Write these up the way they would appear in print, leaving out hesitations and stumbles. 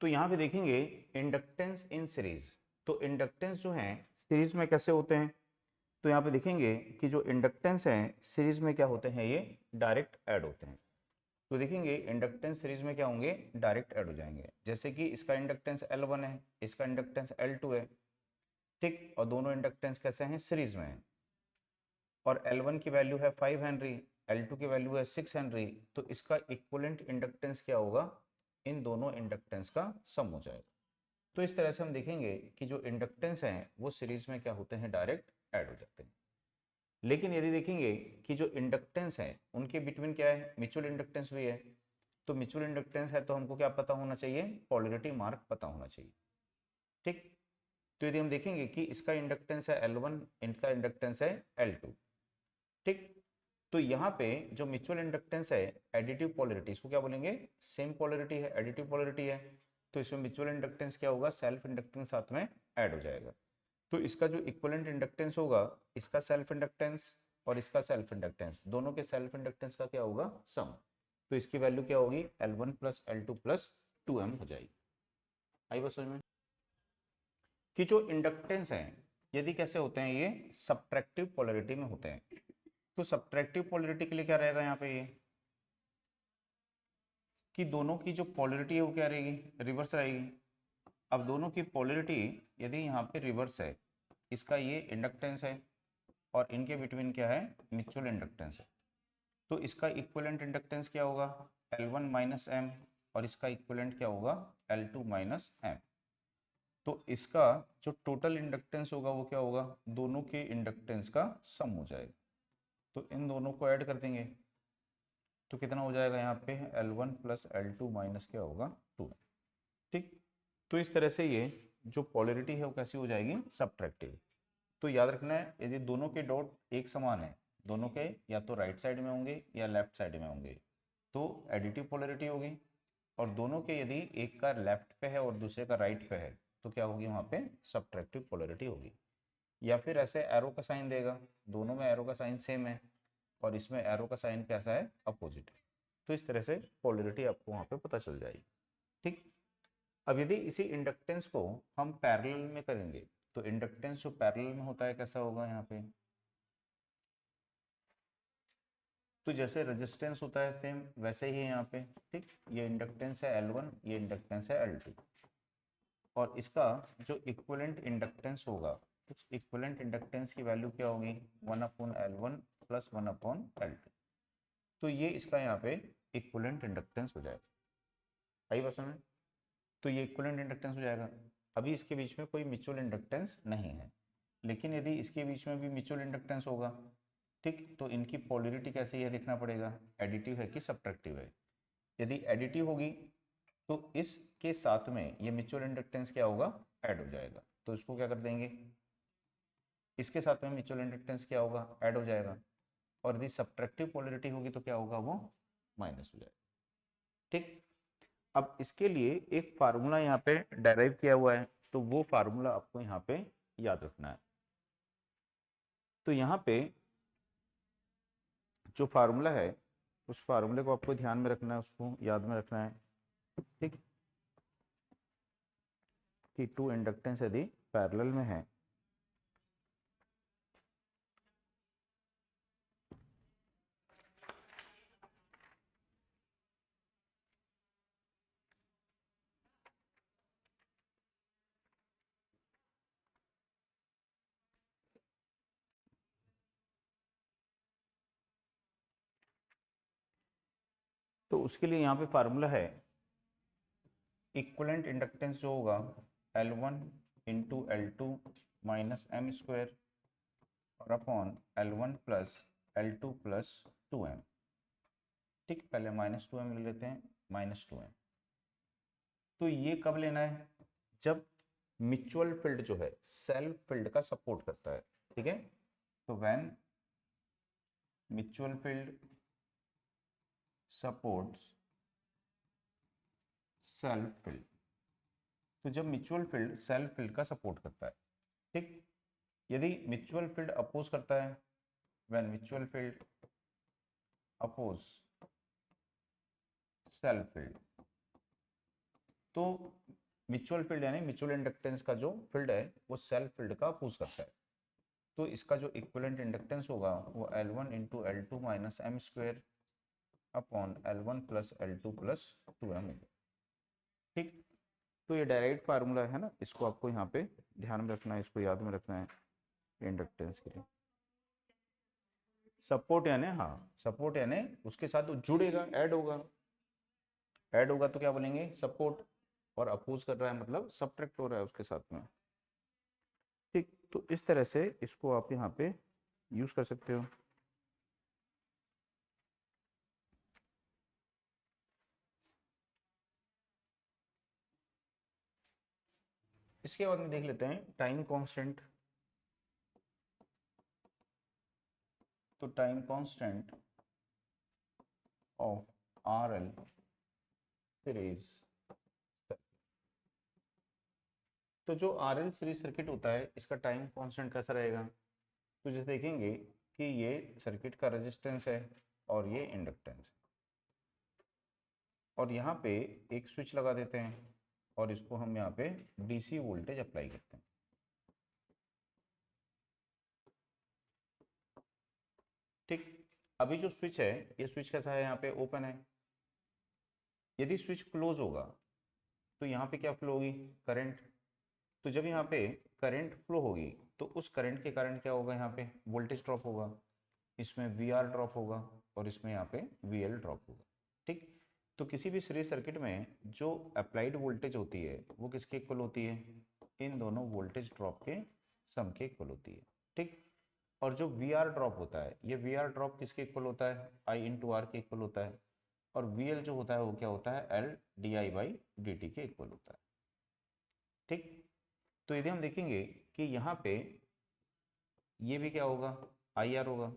तो यहाँ पे देखेंगे इंडक्टेंस इन सीरीज। तो इंडक्टेंस जो है सीरीज में कैसे होते हैं, तो यहाँ पे देखेंगे कि जो इंडक्टेंस हैं सीरीज में क्या होते हैं, ये डायरेक्ट ऐड होते हैं। तो देखेंगे इंडक्टेंस सीरीज में क्या होंगे, डायरेक्ट ऐड हो जाएंगे। जैसे कि इसका इंडक्टेंस L1 है, इसका इंडक्टेंस L2 है, ठीक, और दोनों इंडक्टेंस कैसे हैं, सीरीज में है। और L1 की वैल्यू है 5 हेनरी, L2 की वैल्यू है 6 हेनरी, तो इसका इक्विवेलेंट इंडक्टेंस क्या होगा, इन दोनों इंडक्टेंस का सम हो जाएगा। तो इस तरह से हम देखेंगे कि जो इंडक्टेंस हैं वो सीरीज में क्या होते हैं, डायरेक्ट ऐड हो जाते हैं। लेकिन यदि देखेंगे कि जो इंडक्टेंस है उनके बिटवीन क्या है, म्यूचुअल इंडक्टेंस भी है। तो म्यूचुअल इंडक्टेंस है तो हमको क्या पता होना चाहिए, पोलैरिटी मार्क पता होना चाहिए, ठीक। तो यदि हम देखेंगे कि इसका इंडक्टेंस है L1, इनका इंडक्टेंस है L2, ठीक। तो यहाँ पे जो म्यूचुअल इंडक्टेंस है एडिटिव पोलैरिटी, इसको क्या बोलेंगे, सेम पोलैरिटी है, एडिटिव पोलैरिटी है। तो इसमें म्यूचुअल इंडक्टेंस क्या होगा, सेल्फ इंडक्टेंस साथ में ऐड हो जाएगा। तो इसका जो इक्विवेलेंट इंडक्टेंस होगा, इसका सेल्फ इंडक्टेंस और इसका सेल्फ इंडक्टेंस, दोनों के सेल्फ इंडक्टेंस का क्या होगा, सम। तो इसकी वैल्यू क्या होगी, L1 plus L2 plus 2M हो जाएगी। आई बात समझ में कि जो इंडक्टेंस है यदि कैसे होते हैं, ये सब्ट्रैक्टिव पोलैरिटी में होते हैं। तो सब्ट्रैक्टिव पोलैरिटी के लिए क्या रहेगा यहाँ पे, ये कि दोनों की जो पोलैरिटी है वो क्या रहेगी, रिवर्स रहेगी। अब दोनों की पोलैरिटी यदि यहाँ पे रिवर्स है, इसका ये इंडक्टेंस है और इनके बिटवीन क्या है, म्यूचुअल इंडक्टेंस है। तो इसका इक्विवेलेंट इंडक्टेंस क्या होगा, L1 माइनस एम, और इसका इक्विवेलेंट क्या होगा, L2 माइनस एम। तो इसका जो टोटल इंडक्टेंस होगा वो क्या होगा, दोनों के इंडक्टेंस का सम हो जाएगा। तो इन दोनों को ऐड कर देंगे तो कितना हो जाएगा, यहाँ पे L1 प्लस L2 माइनस क्या होगा, 2, ठीक। तो इस तरह से ये जो पोलैरिटी है वो कैसी हो जाएगी, सब्ट्रैक्टिव। तो याद रखना है यदि दोनों के डॉट एक समान है, दोनों के या तो राइट साइड में होंगे या लेफ्ट साइड में होंगे, तो एडिटिव पोलैरिटी होगी। और दोनों के यदि एक का लेफ्ट पे है और दूसरे का राइट पे है, तो क्या होगी, वहाँ पे सब्ट्रैक्टिव पोलैरिटी होगी। या फिर ऐसे एरो का साइन देगा, दोनों में एरो का साइन सेम है और इसमें एरो का साइन कैसा है, अपोजिट है। तो इस तरह से पोलैरिटी आपको वहाँ पे पता चल जाएगी, ठीक। अब यदि इसी इंडक्टेंस को हम पैरेलल में करेंगे, तो इंडक्टेंस जो पैरेलल में होता है कैसा होगा यहाँ पे, तो जैसे रेजिस्टेंस होता है सेम वैसे ही है यहाँ पे, ठीक। ये इंडक्टेंस है L1, ये इंडक्टेंस है L2, और इसका जो इक्विवेलेंट इंडक्टेंस होगा, उस इक्विवेलेंट इंडक्टेंस की वैल्यू क्या होगी, 1/L1 प्लस 1/L2। तो ये इसका यहाँ पे इक्विवेलेंट इंडक्टेंस हो जाएगा। आई बात समझ में, तो ये इक्विवेलेंट इंडक्टेंस हो जाएगा। अभी इसके बीच में कोई म्यूचुअल इंडक्टेंस नहीं है, लेकिन यदि इसके बीच में भी म्यूचुअल इंडक्टेंस होगा, ठीक, तो इनकी पोलैरिटी कैसे है देखना पड़ेगा, एडिटिव है कि सब्ट्रैक्टिव है। यदि एडिटिव होगी तो इसके साथ में ये म्यूचुअल इंडक्टेंस क्या होगा, ऐड हो जाएगा। तो इसको क्या कर देंगे, इसके साथ में म्यूचुअल इंडक्टेंस क्या होगा, ऐड हो जाएगा। और यदि सब्ट्रैक्टिव पोलैरिटी होगी तो क्या होगा, वो माइनस हो जाएगा, ठीक। अब इसके लिए एक फार्मूला यहाँ पे डेराइव किया हुआ है, तो वो फार्मूला आपको यहाँ पे याद रखना है। तो यहाँ पे जो फार्मूला है उस फार्मूले को आपको ध्यान में रखना है, उसको याद में रखना है, ठीक। कि टू इंडक्टेंस यदि पैरेलल में है तो उसके लिए यहाँ पे फार्मूला है, इक्विवेलेंट इंडक्टेंस जो होगा L1 into L2 minus M square और upon L1 plus L2 plus 2m, ठीक। पहले -2m ले लेते हैं, -2m। तो ये कब लेना है, जब म्यूचुअल फील्ड जो है सेल्फ फील्ड का सपोर्ट करता है, ठीक है। तो when mutual field supports self field, तो जब म्यूचुअल फील्ड सेल्फ फील्ड का सपोर्ट करता है, ठीक। यदि म्यूचुअल फील्ड अपोज करता है, when mutual field oppose self field, तो म्यूचुअल फील्ड यानी म्यूचुअल इंडक्टेंस का जो फील्ड है वो सेल्फ फील्ड का अपोज करता है। तो इसका जो इक्विवेलेंट इंडक्टेंस होगा वो L1 into L two minus M square upon L1 plus L2 plus 2m होगा। ठीक, तो ये डायरेक्ट फार्मूला है ना, इसको आपको यहाँ पे ध्यान में रखना है, इसको याद में रखना है इंडक्टेंस के लिए। सपोर्ट यानी, हाँ सपोर्ट यानी उसके साथ जुड़ेगा, ऐड होगा, ऐड होगा तो क्या बोलेंगे सपोर्ट, और अपोज कर रहा है मतलब सब्ट्रैक्ट हो रहा है उसके साथ में। ठीक, तो इस तरह से इसको आप यहाँ पे यूज कर सकते हो। इसके बाद में देख लेते हैं टाइम कांस्टेंट। तो time constant of RL series, तो जो आरएल सीरीज सर्किट होता है इसका टाइम कांस्टेंट कैसा रहेगा, तो जैसे देखेंगे कि ये सर्किट का रेजिस्टेंस है और ये इंडक्टेंस है, और यहाँ पे एक स्विच लगा देते हैं और इसको हम यहाँ पे डीसी वोल्टेज अप्लाई करते हैं। ठीक, अभी जो स्विच है ये स्विच कैसा है, यहाँ पे ओपन है। यदि स्विच क्लोज होगा तो यहाँ पे क्या फ्लो होगी, करंट। तो जब यहाँ पे करंट फ्लो होगी तो उस करंट के कारण क्या होगा, यहाँ पे वोल्टेज ड्रॉप होगा, इसमें वी आर ड्रॉप होगा और इसमें यहाँ पे वी एल ड्रॉप होगा। ठीक, तो किसी भी सीरीज सर्किट में जो अप्लाइड वोल्टेज होती है वो किसके इक्वल होती है, इन दोनों वोल्टेज ड्रॉप के सम के इक्वल होती है। ठीक, और जो वी आर ड्रॉप होता है ये वी आर ड्रॉप किसके इक्वल होता है, आई इंटू आर के इक्वल होता है, और वी एल जो होता है वो क्या होता है, L D I by D T के इक्वल होता है। ठीक, तो यदि हम देखेंगे कि यहाँ पे ये भी क्या होगा, आई आर होगा,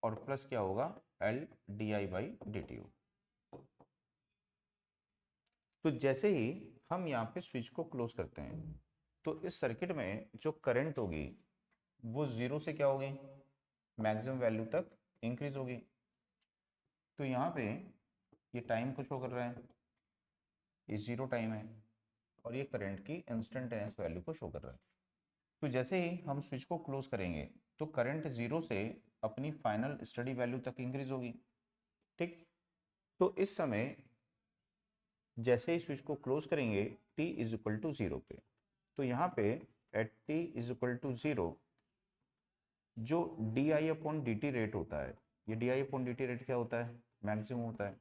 और प्लस क्या होगा, L D I by D T होगा। तो जैसे ही हम यहाँ पे स्विच को क्लोज करते हैं तो इस सर्किट में जो करंट होगी वो जीरो से क्या होगी, मैक्सिमम वैल्यू तक इंक्रीज होगी। तो यहाँ पे ये टाइम को शो कर रहा है, ये जीरो टाइम है, और ये करंट की इंस्टेंटेनियस वैल्यू को शो कर रहा है। तो जैसे ही हम स्विच को क्लोज करेंगे तो करंट जीरो से अपनी फाइनल स्टडी वैल्यू तक इंक्रीज होगी। ठीक, तो इस समय जैसे ही स्विच को क्लोज करेंगे t is equal to zero पे, तो यहाँ पे at t is equal to zero जो D I upon D T rate होता है, ये D I upon D T rate क्या होता है, मैक्सिमम होता है।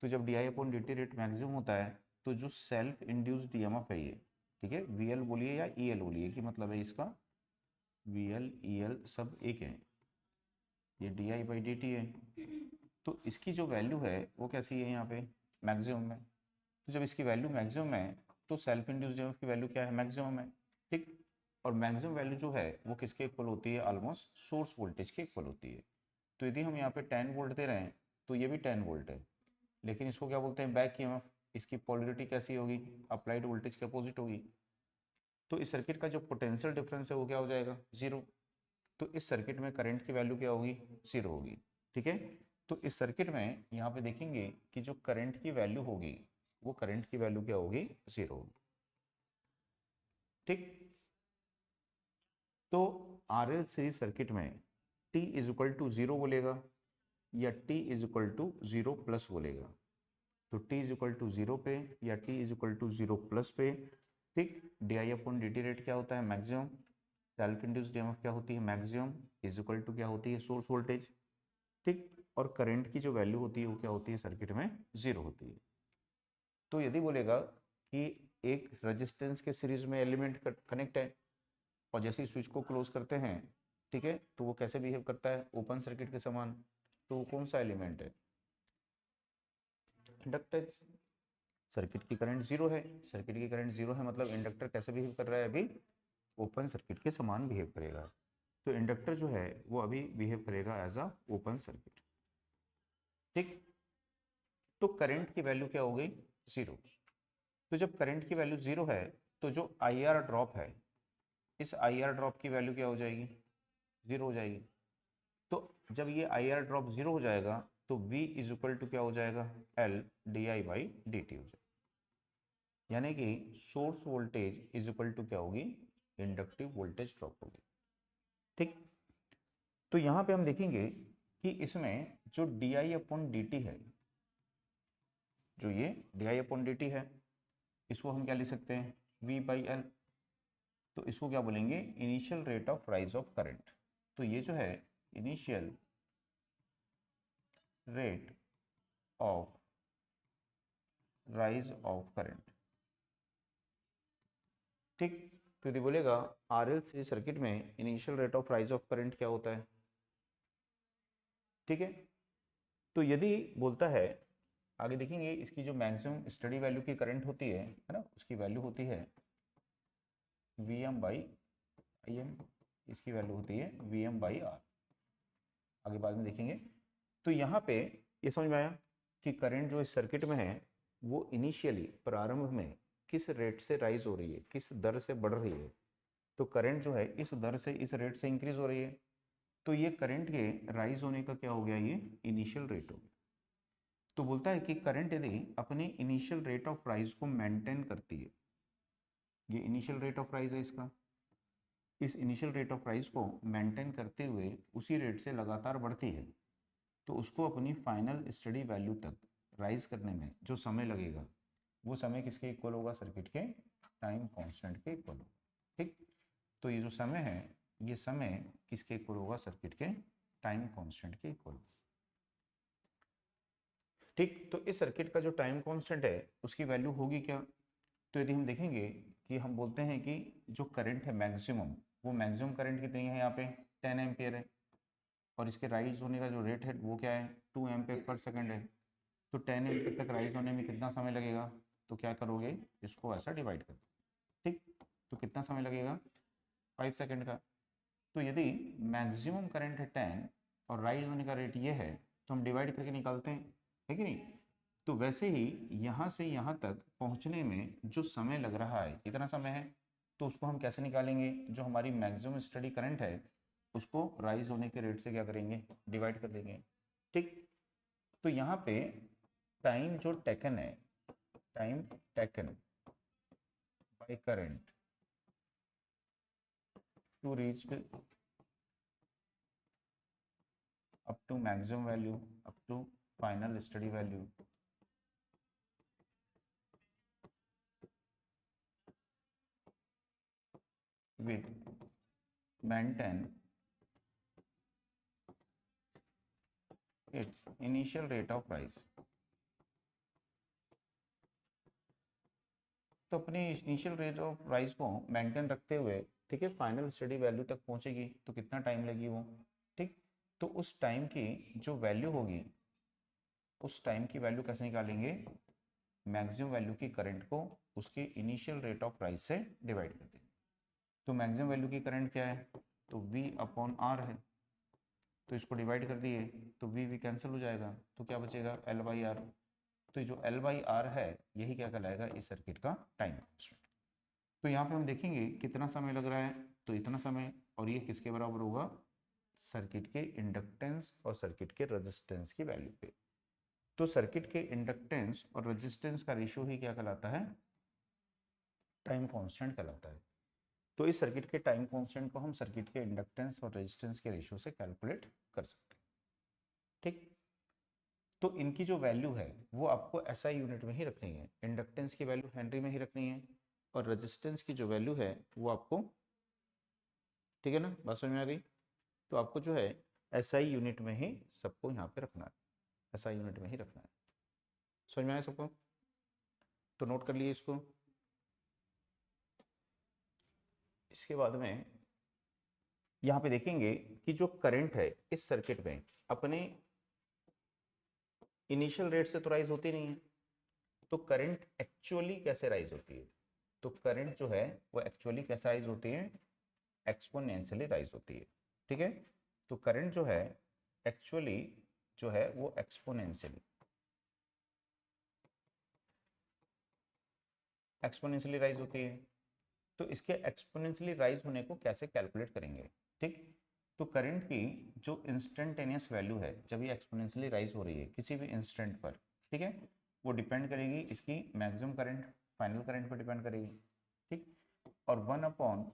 तो जब D I upon D T rate maximum होता है तो जो self induced E M F है ये, ठीक है, वी एल बोलिए या ई एल बोलिए, कि मतलब है इसका वी एल ई एल सब एक है, ये D I by D T है। तो इसकी जो वैल्यू है वो कैसी है, यहाँ पे मैक्सिमम है। तो जब इसकी वैल्यू मैक्सिमम है तो सेल्फ इंड्यूस्ड ईएमएफ की वैल्यू क्या है, मैक्सिमम है। ठीक, और मैक्सिमम वैल्यू जो है वो किसके इक्वल होती है, ऑलमोस्ट सोर्स वोल्टेज के इक्वल होती है। तो यदि हम यहाँ पे 10 वोल्ट दे रहे हैं तो ये भी 10 वोल्ट है, लेकिन इसको क्या बोलते हैं, बैक ईएमएफ। इसकी पोलरिटी कैसी होगी, अप्लाइड वोल्टेज के अपोजिट होगी। तो इस सर्किट का जो पोटेंशियल डिफरेंस है वो क्या हो जाएगा, जीरो। तो इस सर्किट में करंट की वैल्यू क्या होगी, जीरो होगी। ठीक है, तो इस सर्किट में यहाँ पे देखेंगे कि जो करंट की वैल्यू होगी वो करंट की वैल्यू क्या होगी, जीरो होगी। ठीक, तो आरएल सीरीज सर्किट में t is equal to zero बोलेगा या t is equal to zero plus बोलेगा। तो t is equal to zero पे या t is equal to zero plus पे, ठीक, D I upon D T rate क्या होता है, मैक्सिमम, सेल्फ इंड्यूस्ड ईएमएफ क्या होती है, मैक्सिमम, इज इक्वल टू क्या होती है, सोर्स वोल्टेज। ठीक, और करंट की जो वैल्यू होती है वो क्या होती है सर्किट में, जीरो होती है। तो यदि बोलेगा कि एक रेजिस्टेंस के सीरीज में एलिमेंट कनेक्ट है और जैसे ही स्विच को क्लोज करते हैं, ठीक है, तो वो कैसे बिहेव करता है, ओपन सर्किट के समान। तो वो कौन सा एलिमेंट है, इंडक्टेंस। सर्किट की करंट जीरो है, सर्किट की करंट जीरो है मतलब इंडक्टर कैसे बिहेव कर रहा है, अभी ओपन सर्किट के समान बिहेव करेगा। तो इंडक्टर जो है वो अभी बिहेव करेगा एज अ ओपन सर्किट। ठीक, तो करंट की वैल्यू क्या हो गई, जीरो। तो जब करंट की वैल्यू जीरो है तो जो आई आर ड्रॉप है, इस आई आर ड्रॉप की वैल्यू क्या हो जाएगी, जीरो हो जाएगी। तो जब ये आई आर ड्रॉप जीरो हो जाएगा तो V इज इक्वल टू क्या हो जाएगा, L D I by D T हो जाएगा। यानी कि source voltage is equal to क्या होगी, इंडक्टिव वोल्टेज ड्रॉप होगी। ठीक, तो यहाँ पे हम देखेंगे कि इसमें जो D I upon D T है, जो ये D I upon D T है, इसको हम क्या लिख सकते हैं, वी बाई एल। तो इसको क्या बोलेंगे, initial rate of rise of current. तो ये जो है initial rate of rise of current. ठीक, तो यदि बोलेगा आरएलसी सर्किट में initial rate of rise of current क्या होता है। ठीक है, तो यदि बोलता है, आगे देखेंगे इसकी जो मैक्सिमम स्टडी वैल्यू की करंट होती है ना, उसकी वैल्यू होती है V M by I M, इसकी वैल्यू होती है वी एम बाई आर, आगे बाद में देखेंगे। तो यहाँ पे ये समझ में आया कि करंट जो इस सर्किट में है वो इनिशियली प्रारंभ में किस रेट से राइज हो रही है, किस दर से बढ़ रही है। तो करंट जो है इस दर से, इस रेट से इंक्रीज हो रही है। तो ये करंट के राइज होने का क्या हो गया, ये इनिशियल रेट हो गया। तो बोलता है कि करंट यदि अपने इनिशियल रेट ऑफ राइज को मेंटेन करती है, ये इनिशियल रेट ऑफ राइज है इसका, इस इनिशियल रेट ऑफ राइज को मेंटेन करते हुए उसी रेट से लगातार बढ़ती है, तो उसको अपनी फाइनल स्टडी वैल्यू तक राइज करने में जो समय लगेगा वो समय किसके इक्वल होगा, सर्किट के टाइम कांस्टेंट के इक्वल होगा। ठीक, तो ये जो समय है ये समय किसके इक्वल होगा, सर्किट के टाइम कांस्टेंट के इक्वल। ठीक, तो इस सर्किट का जो टाइम कांस्टेंट है उसकी वैल्यू होगी क्या। तो यदि हम देखेंगे कि हम बोलते हैं कि जो करंट है मैक्सिमम, वो मैक्सिमम करंट कितनी है, यहाँ पे 10 एम्पियर है, और इसके राइज होने का जो रेट है वो क्या है, 2 एम्पियर पर सेकंड है। तो 10 एम्पियर तक राइज होने में कितना समय लगेगा, तो क्या करोगे, इसको ऐसा डिवाइड कर। ठीक, तो कितना समय लगेगा, 5 सेकंड का। तो यदि मैक्सिमम करंट है 10 और राइज होने का रेट ये है, तो हम डिवाइड करके निकालते हैं, है कि नहीं। तो वैसे ही यहाँ से यहाँ तक पहुँचने में जो समय लग रहा है, इतना समय है, तो उसको हम कैसे निकालेंगे, जो हमारी मैक्सिमम स्टडी करंट है उसको राइज होने के रेट से क्या करेंगे, डिवाइड कर देंगे। ठीक, तो यहाँ पे टाइम जो टेकन है, time taken by current to reach up to maximum value, up to final study value, with maintain its initial rate of rise। तो अपनी इनिशियल रेट ऑफ राइज को मेंटेन रखते हुए, ठीक है, फाइनल स्टडी वैल्यू तक पहुंचेगी, तो कितना टाइम लगी वो। ठीक, तो उस टाइम की जो वैल्यू होगी, उस टाइम की वैल्यू कैसे निकालेंगे, मैक्सिमम वैल्यू की करंट को उसके इनिशियल रेट ऑफ राइज से डिवाइड कर देंगे। तो मैक्सिमम वैल्यू की करंट क्या है, तो V अपॉन R है, तो इसको डिवाइड कर दिए तो V कैंसिल हो जाएगा, तो क्या बचेगा, L बाई आर। तो जो L बाई आर है यही क्या कहलाएगा, इस सर्किट का टाइम कांस्टेंट। तो यहाँ पे हम देखेंगे कितना समय लग रहा है, तो इतना समय, और ये किसके बराबर होगा, सर्किट के इंडक्टेंस और सर्किट के रेजिस्टेंस की वैल्यू पे। तो सर्किट के इंडक्टेंस और रेजिस्टेंस का रेशियो ही क्या कहलाता है, टाइम कांस्टेंट कहलाता है। तो इस सर्किट के टाइम कांस्टेंट को हम सर्किट के इंडक्टेंस और रेजिस्टेंस के रेशियो से कैलकुलेट कर सकते हैं। ठीक, तो इनकी जो वैल्यू है वो आपको एसआई यूनिट में ही रखनी है, इंडक्टेंस की वैल्यू हेनरी में ही रखनी है, और रेजिस्टेंस की जो वैल्यू है वो आपको, ठीक है ना, बात समझ में आ गई। तो आपको जो है एसआई यूनिट में ही सबको यहाँ पे रखना है, एसआई यूनिट में ही रखना है। समझ में आया सबको, तो नोट कर लिए इसको। इसके बाद में यहाँ पे देखेंगे कि जो करंट है इस सर्किट में अपने इनिशियल रेट से तो राइज होती नहीं है, तो करंट एक्चुअली कैसे राइज होती है, तो करंट जो है वो एक्चुअली कैसे राइज होती है, एक्सपोनेंशियली राइज होती है। ठीक है, तो करंट जो है एक्चुअली जो है वो एक्सपोनेंशियली राइज होती है। तो इसके एक्सपोनेंशियली राइज होने को कैसे कैलकुलेट करेंगे। ठीक, तो करंट की जो इंस्टेंटेनियस वैल्यू है जब ये एक्सपोनेंशियली राइज हो रही है किसी भी इंस्टेंट पर, ठीक है, वो डिपेंड करेगी इसकी मैक्सिमम करंट फाइनल करंट पे डिपेंड करेगी, ठीक। और 1 अपॉन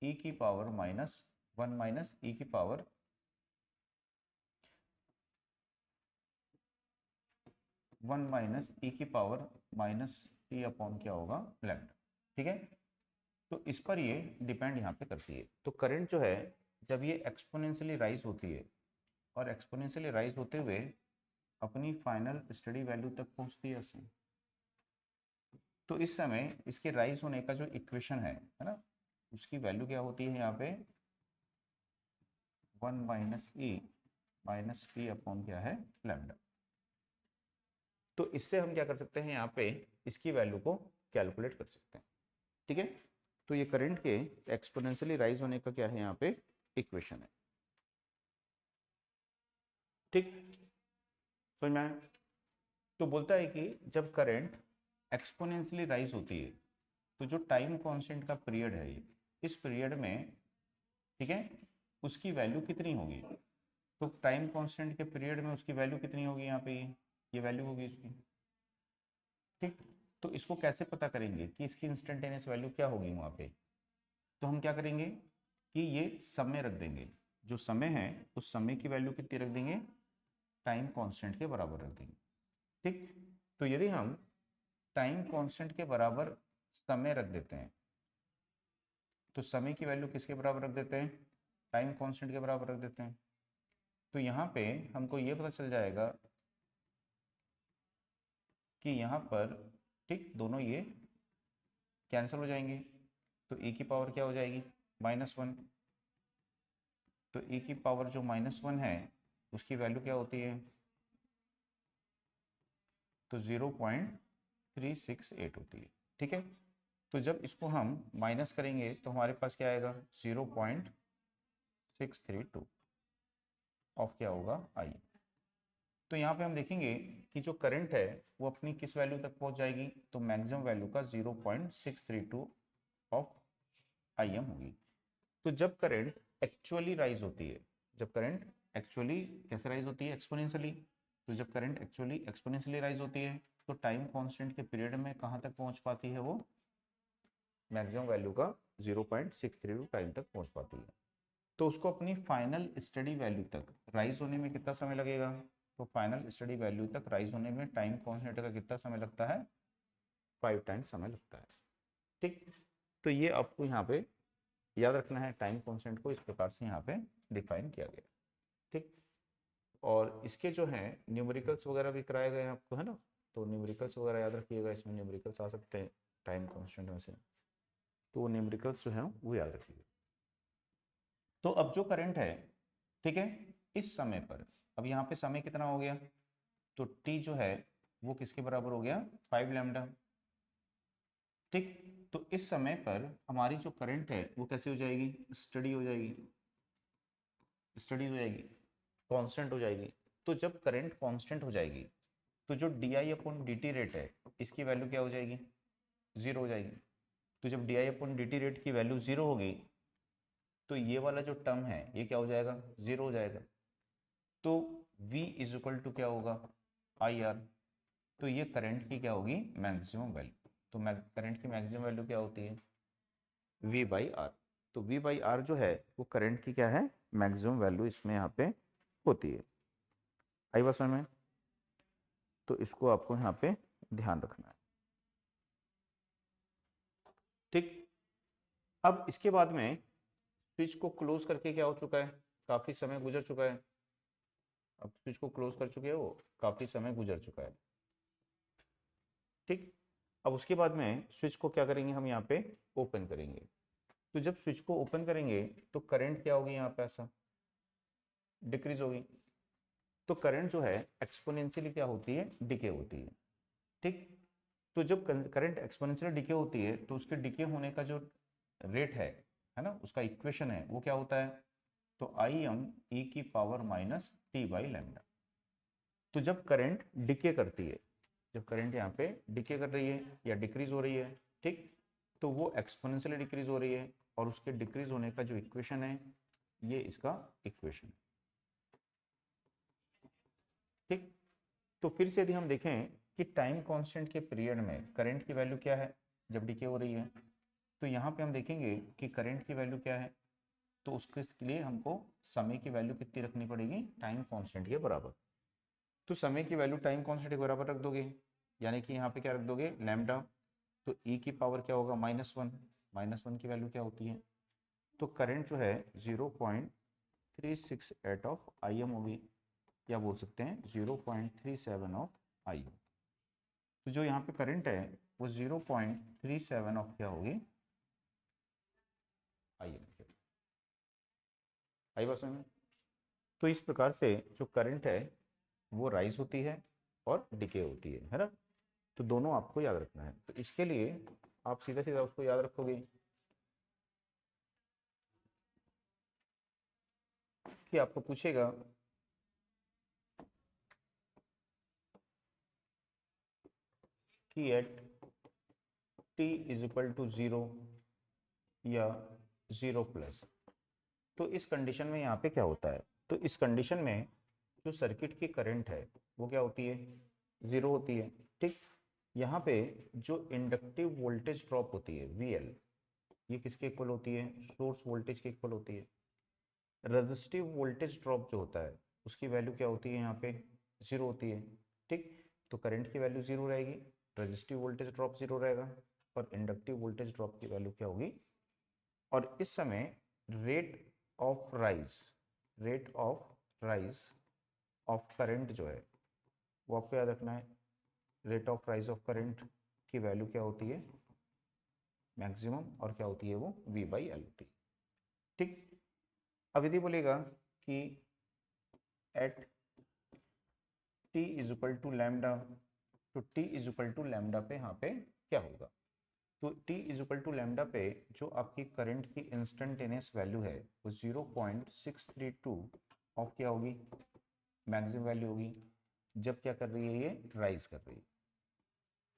ई की पावर माइनस 1 माइनस ई की पावर 1 माइनस ई की पावर माइनस टी अपॉन क्या होगा लैम्डा, ठीक है। तो इस पर ये डिपेंड यहाँ पे करती है। तो करंट जो है जब ये एक्सपोनेंशियली राइज होती है और एक्सपोनेंशियली राइज होते हुए अपनी फाइनल स्टडी वैल्यू तक पहुँचती है उसमें, तो इस समय इसके राइज होने का जो इक्वेशन है ना, उसकी वैल्यू क्या होती है यहाँ पे 1 minus E minus T upon क्या है लैम्डा। तो इससे हम क्या कर सकते हैं, यहाँ पे इसकी वैल्यू को कैलकुलेट कर सकते हैं, ठीक है। तो ये करंट के एक्सपोनेंशियली राइज होने का क्या है यहाँ पे इक्वेशन है, ठीक। समझ में आया? तो बोलता है कि जब करंट एक्सपोनेंशियली राइज होती है तो जो टाइम कांस्टेंट का पीरियड है ये, इस पीरियड में, ठीक है, उसकी वैल्यू कितनी होगी। तो टाइम कांस्टेंट के पीरियड में उसकी वैल्यू कितनी होगी, यहाँ पे ये वैल्यू होगी इसकी, ठीक। तो इसको कैसे पता करेंगे कि इसकी इंस्टेंटेनियस वैल्यू क्या होगी वहाँ पे। तो हम क्या करेंगे कि ये समय रख देंगे, जो समय है उस समय की वैल्यू कितनी रख देंगे, टाइम कांस्टेंट के बराबर रख देंगे, ठीक। तो यदि हम टाइम कांस्टेंट के बराबर समय रख देते हैं तो समय की वैल्यू किसके बराबर रख देते हैं, टाइम कांस्टेंट के बराबर रख देते हैं। तो यहाँ पे हमको ये पता चल जाएगा कि यहाँ पर, ठीक, दोनों ये कैंसिल हो जाएंगे। तो e की पावर क्या हो जाएगी -1। तो e की पावर जो -1 है उसकी वैल्यू क्या होती है, तो 0.368 होती है, ठीक है। तो जब इसको हम माइनस करेंगे तो हमारे पास क्या आएगा 0.632 ऑफ क्या होगा आई। तो यहाँ पे हम देखेंगे कि जो करंट है वो अपनी किस वैल्यू तक पहुँच जाएगी, तो मैक्सिमम वैल्यू का 0.632 ऑफ आई एम होगी। तो जब करंट एक्चुअली राइज होती है, जब करंट एक्चुअली कैसे राइज होती है, एक्सपोनेंशियली, तो जब करंट एक्चुअली एक्सपोनेंशियली राइज होती है तो टाइम कांस्टेंट के पीरियड में कहाँ तक पहुँच पाती है, वो मैक्सिमम वैल्यू का 0.632 टाइम तक पहुँच पाती है। तो उसको अपनी फाइनल स्टडी वैल्यू तक राइज होने में कितना समय लगेगा, तो फाइनल स्टडी वैल्यू तक राइज होने में टाइम कांस्टेंट का कितना समय लगता है, 5 टाइम्स समय लगता है, ठीक। तो ये आपको यहाँ पे याद रखना है, टाइम कांस्टेंट को इस प्रकार से यहाँ पे डिफाइन किया गया, ठीक। और इसके जो है न्यूमेरिकल्स वगैरह भी कराए गए हैं आपको, है ना। तो न्यूमेरिकल्स वगैरह याद रखिएगा, इसमें न्यूमेरिकल्स आ सकते हैं टाइम कांस्टेंट में से, तो न्यूमेरिकल्स जो है वो याद रखिएगा। तो अब जो करंट है, ठीक है, इस समय पर, अब यहाँ पे समय कितना हो गया, तो t जो है वो किसके बराबर हो गया 5 लैम्डा, ठीक। तो इस समय पर हमारी जो करंट है वो कैसे हो जाएगी, स्टडी हो जाएगी, स्टडी हो जाएगी, कांस्टेंट हो जाएगी। तो जब करंट कांस्टेंट हो जाएगी तो जो D I upon D T rate है इसकी वैल्यू क्या हो जाएगी, 0 हो जाएगी। तो जब D I upon D T rate की वैल्यू 0 होगी तो ये वाला जो टर्म है ये क्या हो जाएगा, 0 हो जाएगा। तो V इज इक्वल टू क्या होगा आई आर। तो ये करंट की क्या होगी मैक्सिमम वैल्यू। तो करंट की मैक्सिमम वैल्यू क्या होती है, V बाई आर। तो V बाई आर जो है वो करंट की क्या है मैक्सिमम वैल्यू इसमें यहाँ पे होती है। आई बात समझ में? तो इसको आपको यहाँ पे ध्यान रखना है, ठीक। अब इसके बाद में स्विच को क्लोज करके क्या हो चुका है, काफी समय गुजर चुका है। अब स्विच को क्लोज कर चुके हो, काफी समय गुजर चुका है, ठीक। अब उसके बाद में स्विच को क्या करेंगे हम यहाँ पे ओपन करेंगे। तो जब स्विच को ओपन करेंगे तो करंट क्या होगी यहाँ पे, ऐसा डिक्रीज होगी। तो करंट जो है एक्सपोनेंशियली क्या होती है, डिके होती है, ठीक। तो जब करंट एक्सपोनेंशियली डिके होती है तो उसके डिके होने का जो रेट है ना, उसका इक्वेशन है वो क्या होता है, तो आई एम ई की power minus T by lambda. तो जब करंट डिके करती है, जब करंट यहाँ पे डिके कर रही है या डिक्रीज हो रही है, ठीक, तो वो एक्सपोनेंशियली डिक्रीज हो रही है और उसके डिक्रीज होने का जो इक्वेशन है ये इसका इक्वेशन, ठीक। तो फिर से यदि हम देखें कि टाइम कांस्टेंट के पीरियड में करंट की वैल्यू क्या है जब डीके हो रही है। तो यहाँ पे हम देखेंगे कि करंट की वैल्यू क्या है, तो उसके लिए हमको समय की वैल्यू कितनी रखनी पड़ेगी, टाइम कांस्टेंट के बराबर। तो समय की वैल्यू टाइम कांस्टेंट के बराबर रख दोगे, यानी कि यहाँ पे क्या रख दोगे, लैम्डा। तो ई की पावर क्या होगा, -1। -1 की वैल्यू क्या होती है, तो करंट जो है 0.368 ऑफ आई एम होगी, या बोल सकते हैं 0.37 ऑफ आई एम। तो जो यहाँ पे करंट है वो 0.37 ऑफ क्या होगी, आई एम। आई बात समझ में। तो इस प्रकार से जो करंट है वो राइज होती है और डिके होती है ना। तो दोनों आपको याद रखना है। तो इसके लिए आप सीधा सीधा उसको याद रखोगे कि आपको पूछेगा कि at t is equal to 0 या 0 प्लस। तो इस कंडीशन में यहाँ पे क्या होता है, तो इस कंडीशन में जो सर्किट की करंट है वो क्या होती है, 0 होती है। ठीक, यहाँ पे जो इंडक्टिव वोल्टेज ड्रॉप होती है VL, ये किसके इक्वल होती है, सोर्स वोल्टेज के इक्वल होती है। रेजिस्टिव वोल्टेज ड्रॉप जो होता है उसकी वैल्यू क्या होती है, यहाँ पे 0 होती है। ठीक, तो करंट की वैल्यू 0 रहेगी, रेजिस्टिव वोल्टेज ड्रॉप 0 रहेगा, और इंडक्टिव वोल्टेज ड्रॉप की वैल्यू क्या होगी। और इस समय rate of rise, rate of rise of current जो है वो आपको याद रखना है। Rate of rise of current की वैल्यू क्या होती है, मैक्सिमम, और क्या होती है वो V/L होती है। ठीक, अब यदि बोलेगा कि at t is equal to lambda, तो t is equal to lambda पे यहाँ पे क्या होगा, तो t is equal to lambda पे जो आपकी करंट की इंस्टेंटेनियस वैल्यू है वो 0.632 ऑफ क्या होगी, मैक्सिमम वैल्यू होगी। जब क्या कर रही है, ये राइज कर रही है।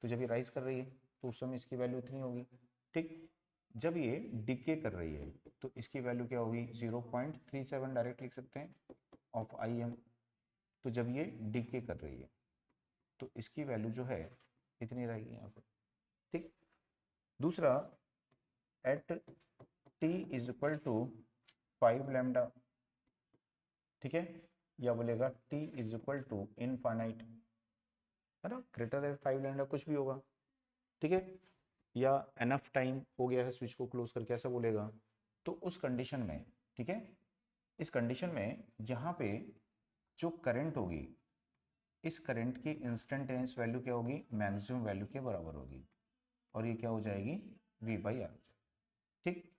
तो जब ये राइज कर रही है तो उस समय इसकी वैल्यू इतनी होगी। ठीक, जब ये डिके कर रही है तो इसकी वैल्यू क्या होगी, 0.37 डायरेक्ट लिख सकते हैं ऑफ आई एम। तो जब ये डिके कर रही है तो इसकी वैल्यू जो है इतनी रहेगी यहाँ पर। ठीक, दूसरा, at t is equal to 5 lambda, ठीक है, या बोलेगा t is equal to infinite, है ना, ग्रेटर देन 5 लैम्डा कुछ भी होगा। ठीक है, या एनफ टाइम हो गया है स्विच को क्लोज करके, ऐसा बोलेगा। तो उस कंडीशन में, ठीक है, इस कंडीशन में यहाँ पे जो करंट होगी, इस करंट की इंस्टेंटेनियस वैल्यू क्या होगी, मैक्सिमम वैल्यू के बराबर होगी, और ये क्या हो जाएगी, V/R। ठीक,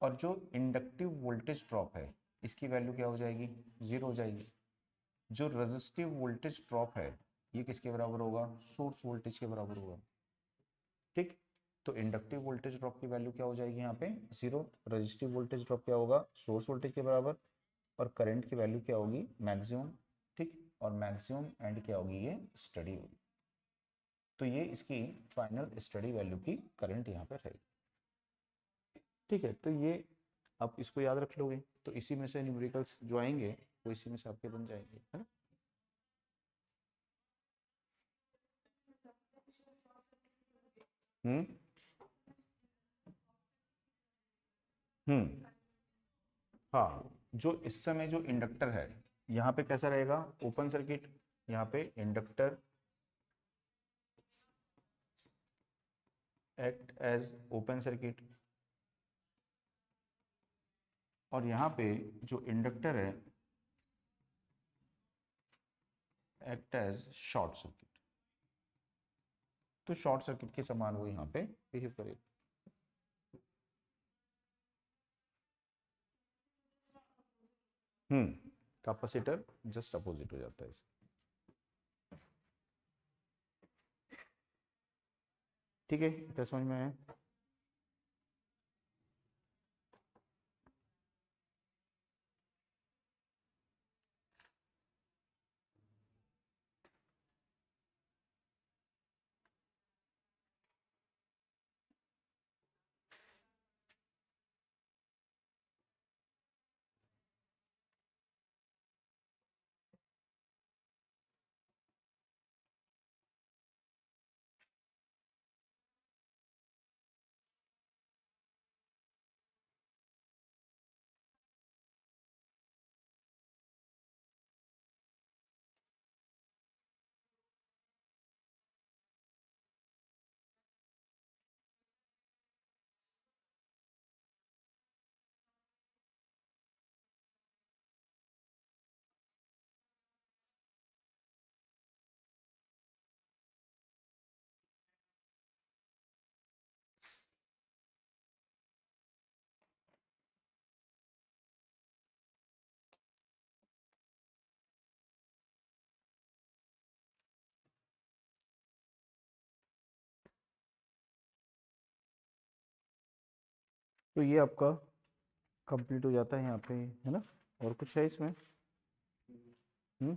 और जो इंडक्टिव वोल्टेज ड्रॉप है इसकी वैल्यू क्या हो जाएगी, 0 हो जाएगी। जो रेजिस्टिव वोल्टेज ड्रॉप है ये किसके बराबर होगा, सोर्स वोल्टेज के बराबर होगा। ठीक, तो इंडक्टिव वोल्टेज ड्रॉप की वैल्यू क्या हो जाएगी यहाँ पे, 0। रेजिस्टिव वोल्टेज ड्रॉप क्या होगा, सोर्स वोल्टेज के बराबर, और करंट की वैल्यू क्या होगी, मैक्सिमम। ठीक, और मैक्सिमम एंड क्या होगी, ये स्टडी होगी। तो ये इसकी फाइनल स्टडी वैल्यू की करंट यहाँ पे रहेगी। ठीक है, तो ये आप इसको याद रख लोगे, तो इसी में से न्यूमेरिकल्स जो आएंगे वो इसी में से आपके बन जाएंगे, है ना। हम्म हम्म हाँ, जो इस समय जो इंडक्टर है यहाँ पे कैसा रहेगा, ओपन सर्किट। यहाँ पे inductor act as open circuit, और यहाँ पे जो इंडक्टर है एक्ट एज शॉर्ट सर्किट। तो शॉर्ट सर्किट के समान वो यहाँ पे बिहेव करेगा। कैपेसिटर जस्ट अपोजिट हो जाता है इससे। ठीक है, क्या समझ में आया। तो ये आपका कंप्लीट हो जाता है यहाँ पे, है ना। और कुछ है इसमें? हम्म।